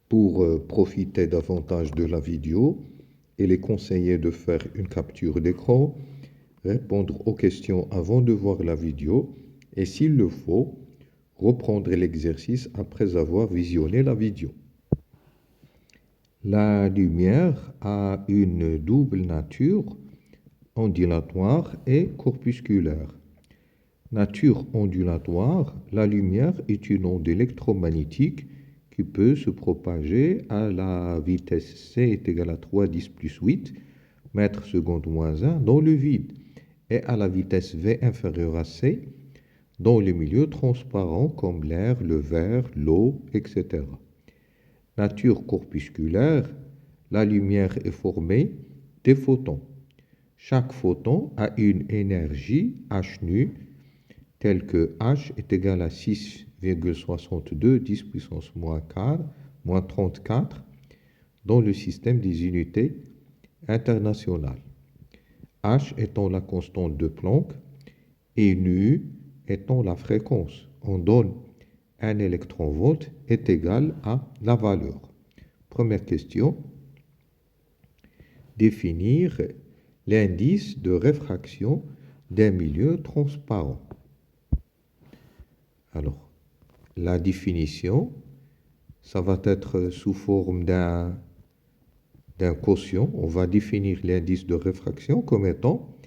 Pour profiter davantage de la vidéo, il est conseillé de faire une capture d'écran, répondre aux questions avant de voir la vidéo et s'il le faut, reprendre l'exercice après avoir visionné la vidéo. La lumière a une double nature, ondulatoire et corpusculaire. Nature ondulatoire, la lumière est une onde électromagnétique qui peut se propager à la vitesse c est égale à 3,10 plus 8 mètres secondes moins 1 dans le vide et à la vitesse v inférieure à c dans les milieux transparents comme l'air, le verre, l'eau, etc. Nature corpusculaire, la lumière est formée des photons. Chaque photon a une énergie h nu telle que h est égal à 6,62 10 puissance moins 4, moins 34 dans le système des unités internationales. H étant la constante de Planck et nu étant la fréquence. On donne un électronvolt est égal à la valeur. Première question. Définir l'indice de réfraction d'un milieu transparent. Alors, la définition, ça va être sous forme d'un quotient. On va définir l'indice de réfraction comme étant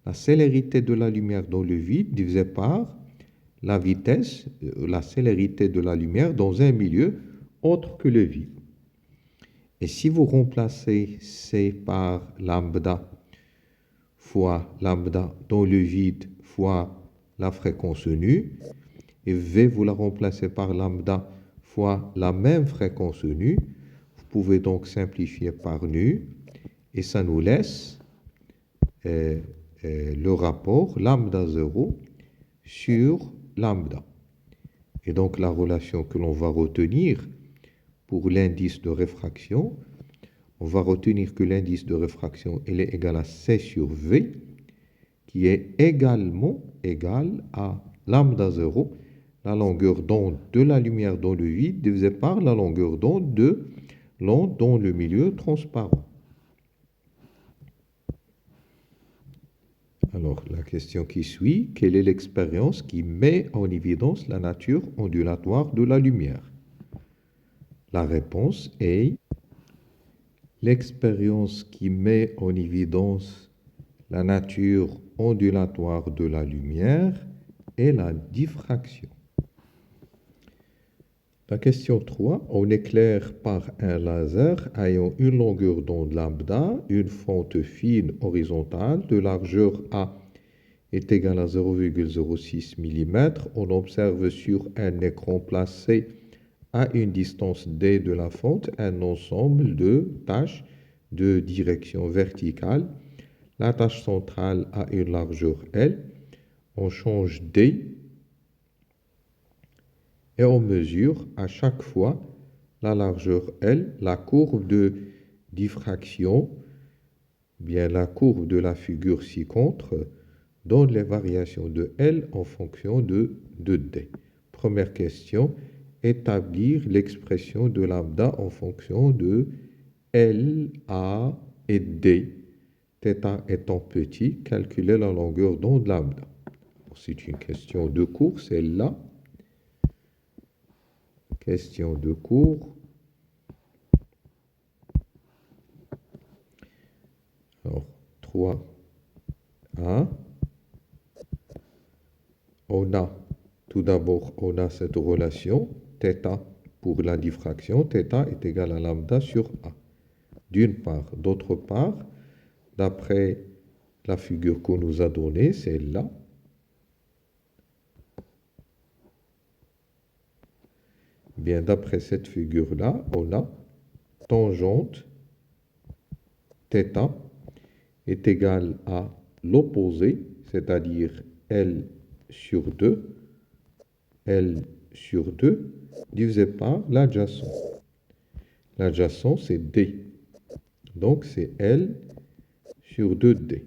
la célérité de la lumière dans le vide divisé par la vitesse, la célérité de la lumière dans un milieu autre que le vide. Et si vous remplacez C par lambda fois lambda dans le vide fois la fréquence nue, et V vous la remplacez par lambda fois la même fréquence nue, vous pouvez donc simplifier par nu, et ça nous laisse le rapport lambda 0 sur lambda. Et donc la relation que l'on va retenir pour l'indice de réfraction, on va retenir que l'indice de réfraction il est égal à C sur V, qui est également égal à lambda 0, la longueur d'onde de la lumière dans le vide divisé par la longueur d'onde de l'onde dans le milieu transparent. Alors, la question qui suit, quelle est l'expérience qui met en évidence la nature ondulatoire de la lumière? La réponse est l'expérience qui met en évidence la nature ondulatoire de la lumière est la diffraction. La question 3. On éclaire par un laser ayant une longueur d'onde lambda, une fente fine horizontale de largeur A est égale à 0,06 mm. On observe sur un écran placé à une distance d de la fente un ensemble de tâches de direction verticale. La tâche centrale a une largeur L. On change d et on mesure à chaque fois la largeur L, la courbe de diffraction, bien la courbe de la figure ci-contre donne les variations de L en fonction de D. Première question, établir l'expression de lambda en fonction de L, A et D. Θ étant petit, calculer la longueur d'onde lambda. C'est une question de cours, celle-là. Question de cours. Alors, 3A. Tout d'abord, on a cette relation, θ pour la diffraction, θ est égal à lambda sur A. D'une part. D'autre part, d'après la figure qu'on nous a donnée, celle-là, bien, d'après cette figure-là, on a tangente θ est égale à l'opposé, c'est-à-dire L sur 2, divisé par l'adjacent. L'adjacent, c'est D. Donc, c'est L sur 2D.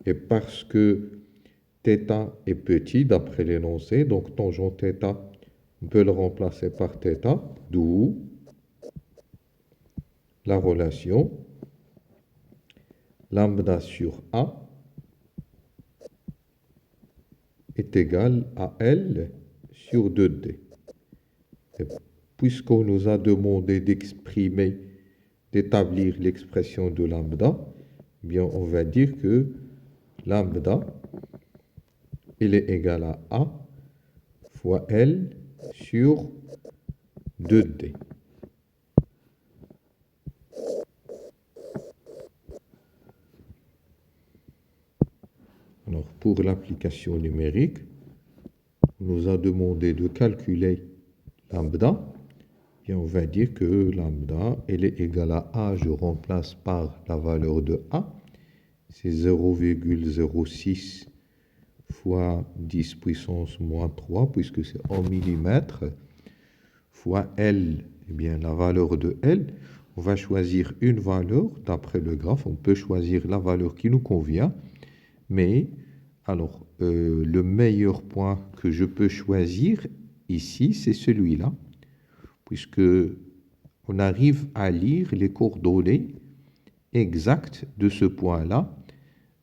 Et parce que θ est petit, d'après l'énoncé, donc tangente θ, on peut le remplacer par θ, d'où la relation lambda sur A est égal à L sur 2D. Et puisqu'on nous a demandé d'établir l'expression de lambda, eh bien on va dire que lambda, il est égal à A fois L sur 2D. Alors, pour l'application numérique, on nous a demandé de calculer lambda. Et on va dire que lambda, elle est égale à A. Je remplace par la valeur de A. C'est 0,06 fois 10 puissance moins 3, puisque c'est en millimètres, fois L. Eh bien, la valeur de L, on va choisir une valeur. D'après le graphe, on peut choisir la valeur qui nous convient. Mais, alors, le meilleur point que je peux choisir ici, c'est celui-là, puisque on arrive à lire les coordonnées exactes de ce point-là,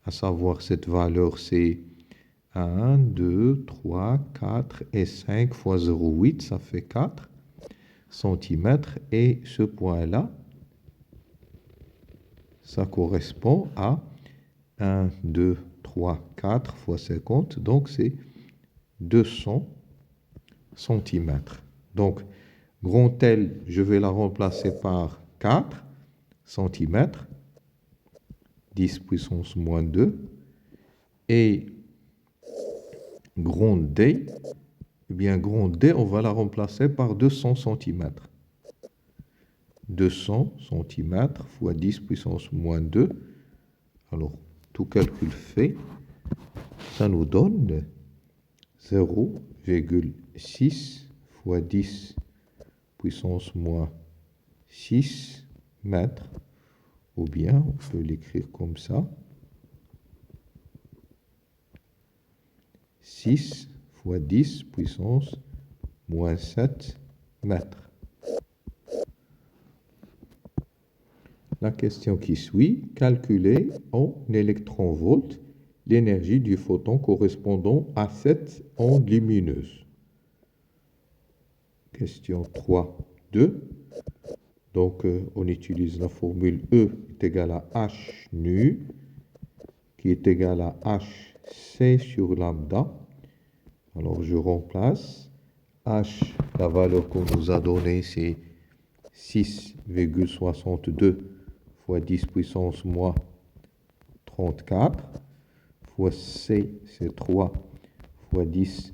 à savoir cette valeur, c'est 1, 2, 3, 4 et 5 fois 0,8, ça fait 4 centimètres, et ce point-là, ça correspond à 1, 2, 3, 4 fois 50, donc c'est 200 centimètres. Donc, grand L, je vais la remplacer par 4 centimètres, 10 puissance moins 2, et grand D, eh bien, grand D, on va la remplacer par 200 centimètres. 200 centimètres fois 10 puissance moins 2, alors, tout calcul fait, ça nous donne 0,6 fois 10 puissance moins 6 mètres, ou bien on peut l'écrire comme ça, 6 fois 10 puissance moins 7 mètres. La question qui suit, calculer en électronvolts l'énergie du photon correspondant à cette onde lumineuse. Question 3.2. Donc, on utilise la formule E est égale à H nu, qui est égal à HC sur lambda. Alors, je remplace. H, la valeur qu'on nous a donnée, c'est 6,62 fois 10 puissance moins 34, fois C, c'est 3 fois 10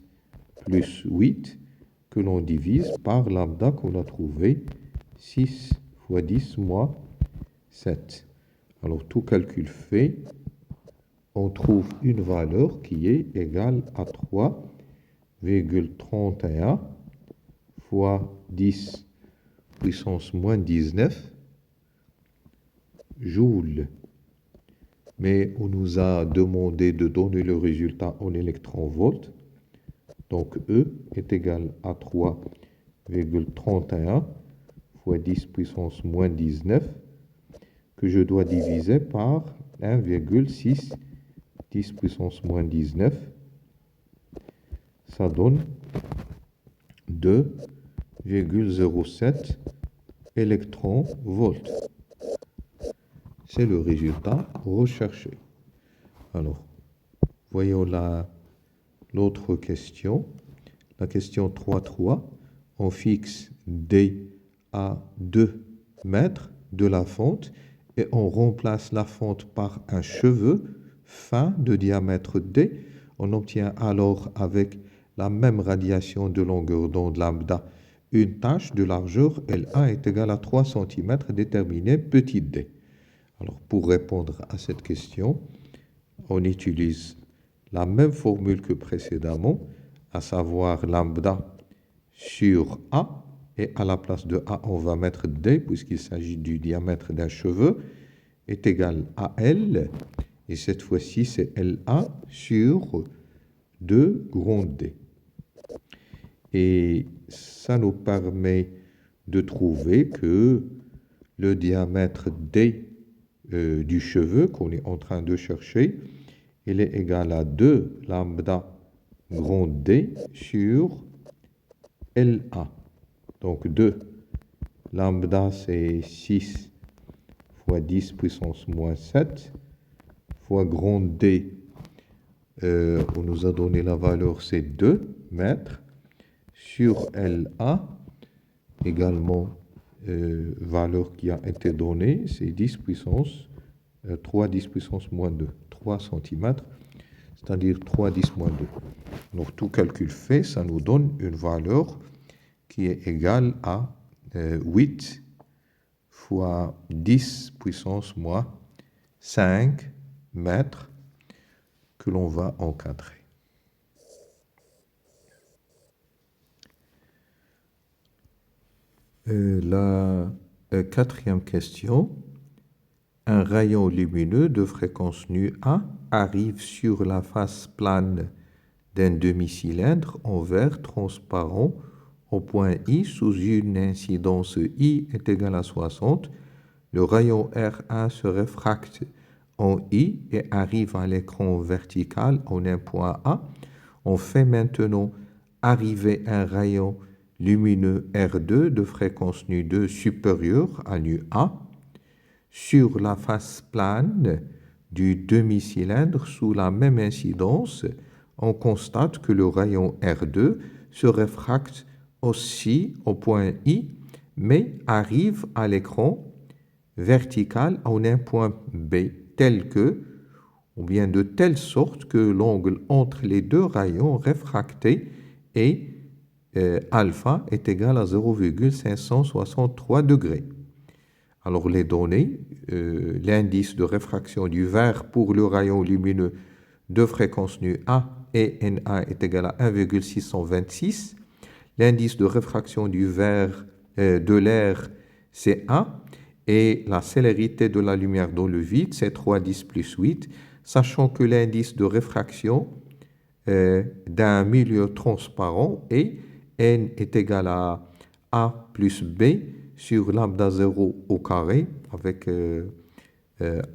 plus 8, que l'on divise par lambda qu'on a trouvé, 6 fois 10 moins 7. Alors, tout calcul fait, on trouve une valeur qui est égale à 3,31 fois 10 puissance moins 19 joules. Mais on nous a demandé de donner le résultat en électronvolts. Donc, E est égal à 3,31 fois 10 puissance moins 19, que je dois diviser par 1,6 10 puissance moins 19. Ça donne 2,07 électronvolts. C'est le résultat recherché. Alors, voyons l'autre question. La question 3.3. On fixe D à 2 mètres de la fente et on remplace la fente par un cheveu fin de diamètre D. On obtient alors avec la même radiation de longueur d'onde lambda une tâche de largeur LA est égale à 3 cm déterminée petit d. Alors, pour répondre à cette question, on utilise la même formule que précédemment, à savoir lambda sur A, et à la place de A, on va mettre D, puisqu'il s'agit du diamètre d'un cheveu, est égal à L, et cette fois-ci, c'est LA sur 2 grand D. Et ça nous permet de trouver que le diamètre D du cheveu qu'on est en train de chercher, il est égal à 2 lambda grand D sur LA. Donc 2 lambda, c'est 6 fois 10 puissance moins 7 fois grand D. On nous a donné la valeur, c'est 2 mètres sur LA, également valeur qui a été donnée, c'est 10 puissance 3 10 puissance moins 2, 3 cm, c'est-à-dire 3 10 moins 2. Donc tout calcul fait, ça nous donne une valeur qui est égale à 8 fois 10 puissance moins 5 mètres que l'on va encadrer. La quatrième question. Un rayon lumineux de fréquence nu A arrive sur la face plane d'un demi-cylindre en verre transparent au point I sous une incidence I est égale à 60. Le rayon R1 se réfracte en I et arrive à l'écran vertical en un point A. On fait maintenant arriver un rayon lumineux R2 de fréquence nu 2 supérieure à nu A sur la face plane du demi-cylindre sous la même incidence. On constate que le rayon R2 se réfracte aussi au point I, mais arrive à l'écran vertical en un point B, tel que, ou bien de telle sorte que l'angle entre les deux rayons réfractés est alpha est égal à 0,563 degrés. Alors les données, l'indice de réfraction du verre pour le rayon lumineux de fréquence nu A et NA est égal à 1,626. L'indice de réfraction du verre de l'air, c'est A. Et la célérité de la lumière dans le vide, c'est 3,10 plus 8, sachant que l'indice de réfraction d'un milieu transparent est N est égal à A plus B sur lambda 0 au carré, avec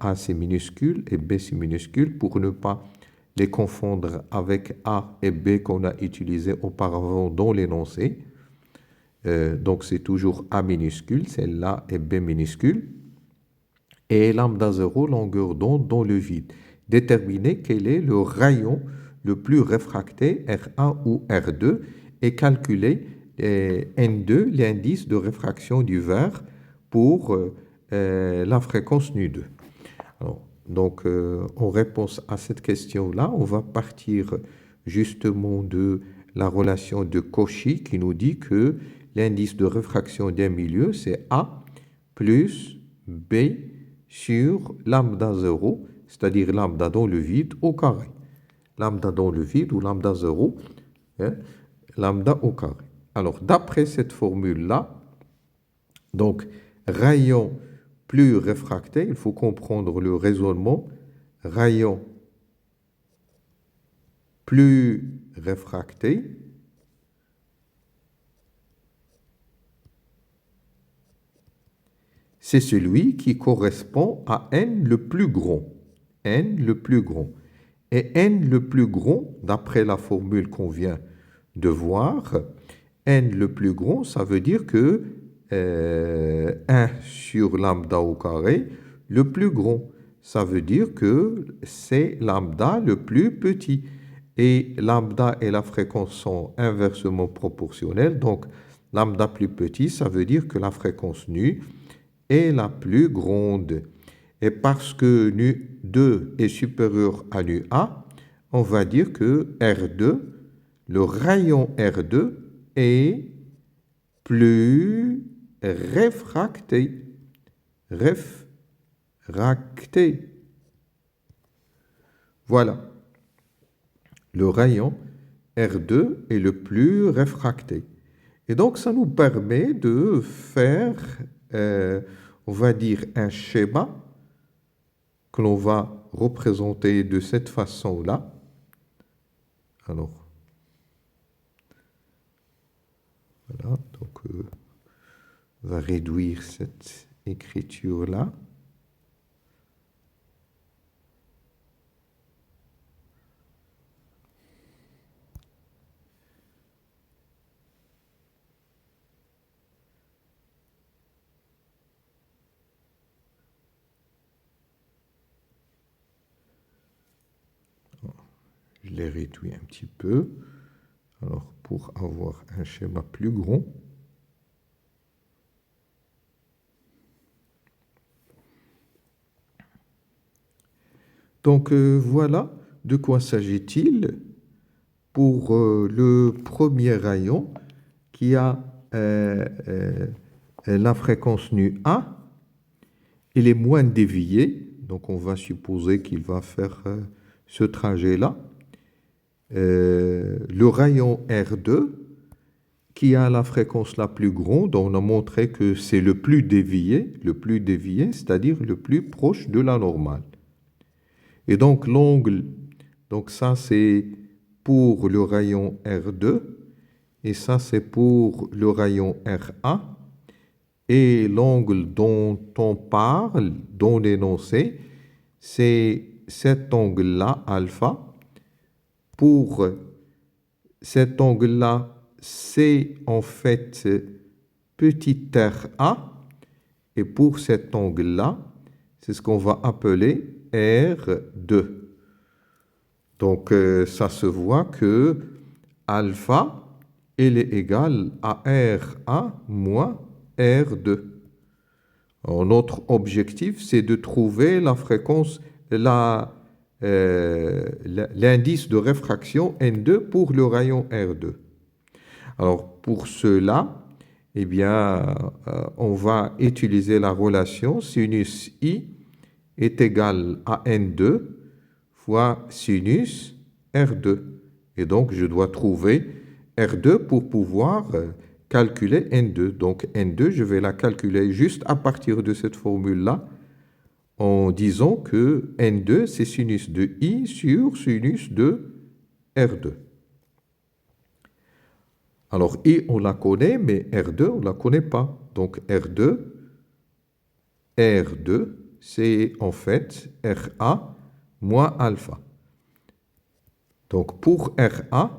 A c'est minuscule et B c'est minuscule, pour ne pas les confondre avec A et B qu'on a utilisé auparavant dans l'énoncé. Donc c'est toujours A minuscule, celle-là est B minuscule. Et lambda 0, longueur d'onde dans le vide. Déterminer quel est le rayon le plus réfracté, R1 ou R2, et calculer N2, l'indice de réfraction du verre pour la fréquence nu2. Alors, donc, en réponse à cette question-là, on va partir justement de la relation de Cauchy qui nous dit que l'indice de réfraction d'un milieu, c'est A plus B sur lambda 0, c'est-à-dire lambda dans le vide au carré. Lambda dans le vide ou lambda 0, hein, lambda au carré. Alors, d'après cette formule-là, donc, rayon plus réfracté, il faut comprendre le raisonnement, rayon plus réfracté, c'est celui qui correspond à n le plus grand. N le plus grand. Et n le plus grand, d'après la formule qu'on vient de voir, n le plus grand, ça veut dire que 1 sur lambda au carré, le plus grand. Ça veut dire que c'est lambda le plus petit. Et lambda et la fréquence sont inversement proportionnelles. Donc, lambda plus petit, ça veut dire que la fréquence nu est la plus grande. Et parce que nu2 est supérieur à nu1, on va dire que R2, le rayon R2 est plus réfracté. Réfracté. Voilà. Le rayon R2 est le plus réfracté. Et donc, ça nous permet de faire, on va dire, un schéma que l'on va représenter de cette façon-là. Alors, voilà, donc on va réduire cette écriture-là. Je l'ai réduit un petit peu. Alors, pour avoir un schéma plus grand, donc voilà de quoi s'agit-il pour le premier rayon qui a la fréquence nu A. Il est moins dévié, donc on va supposer qu'il va faire ce trajet-là. Le rayon R2 qui a la fréquence la plus grande, on a montré que c'est le plus dévié, c'est-à-dire le plus proche de la normale. Et donc l'angle, donc ça c'est pour le rayon R2, et ça c'est pour le rayon RA. Et l'angle dont on parle, dont l'énoncé, c'est cet angle-là, alpha. Pour cet angle-là, c'est en fait petit r(A), et pour cet angle-là, c'est ce qu'on va appeler R2. Donc ça se voit que alpha, il est égal à RA moins R2. Alors, notre objectif, c'est de trouver la fréquence, l'indice de réfraction N2 pour le rayon R2. Alors, pour cela, eh bien, on va utiliser la relation sinus I est égal à N2 fois sinus R2. Et donc, je dois trouver R2 pour pouvoir calculer N2. Donc, N2, je vais la calculer juste à partir de cette formule-là, en disant que N2, c'est sinus de I sur sinus de R2. Alors, I, on la connaît, mais R2, on ne la connaît pas. Donc, R2, c'est en fait RA moins alpha. Donc, pour RA,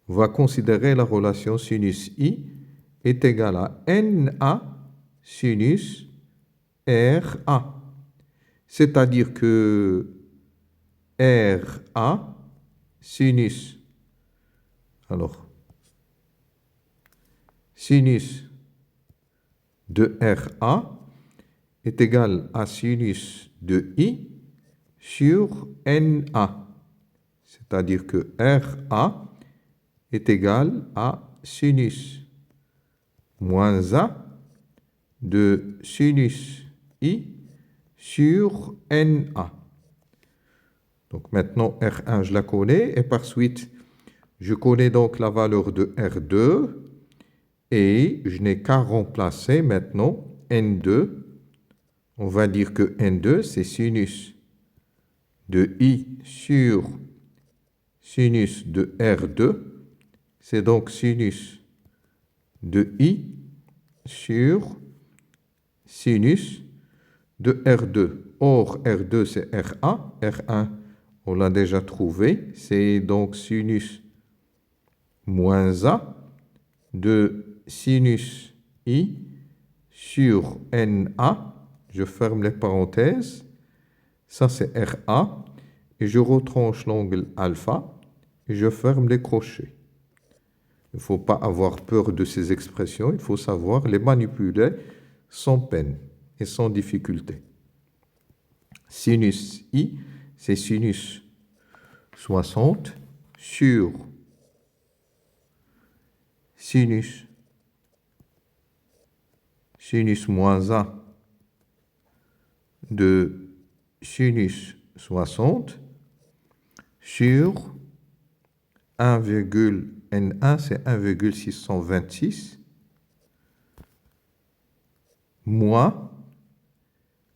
on va considérer la relation sinus I est égale à NA sinus RA. C'est-à-dire que RA sinus, alors, sinus de RA est égal à sinus de I sur NA. C'est-à-dire que RA est égal à sinus moins A de sinus I sur NA. Donc maintenant, R1, je la connais, et par suite, je connais donc la valeur de R2, et je n'ai qu'à remplacer maintenant N2. On va dire que N2, c'est sinus de I sur sinus de R2. C'est donc sinus de I sur sinus de R2. Or, R2, c'est RA. R1, on l'a déjà trouvé. C'est donc sinus moins A de sinus I sur NA. Je ferme les parenthèses. Ça, c'est RA. Et je retranche l'angle alpha. Et je ferme les crochets. Il ne faut pas avoir peur de ces expressions. Il faut savoir les manipuler sans peine et sans difficulté. Sinus I, c'est sinus 60 sur sinus moins A de sinus 60 sur 1,N1, c'est 1,626 moins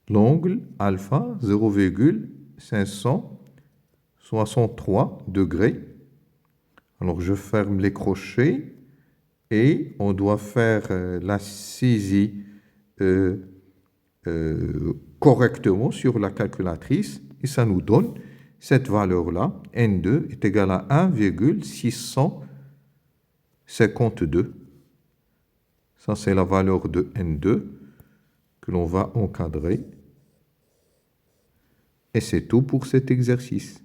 l'angle alpha 0,563 degrés. Alors je ferme les crochets et on doit faire la saisie correctement sur la calculatrice et ça nous donne cette valeur-là, N2 est égal à 1,652. Ça, c'est la valeur de N2 que l'on va encadrer. Et c'est tout pour cet exercice.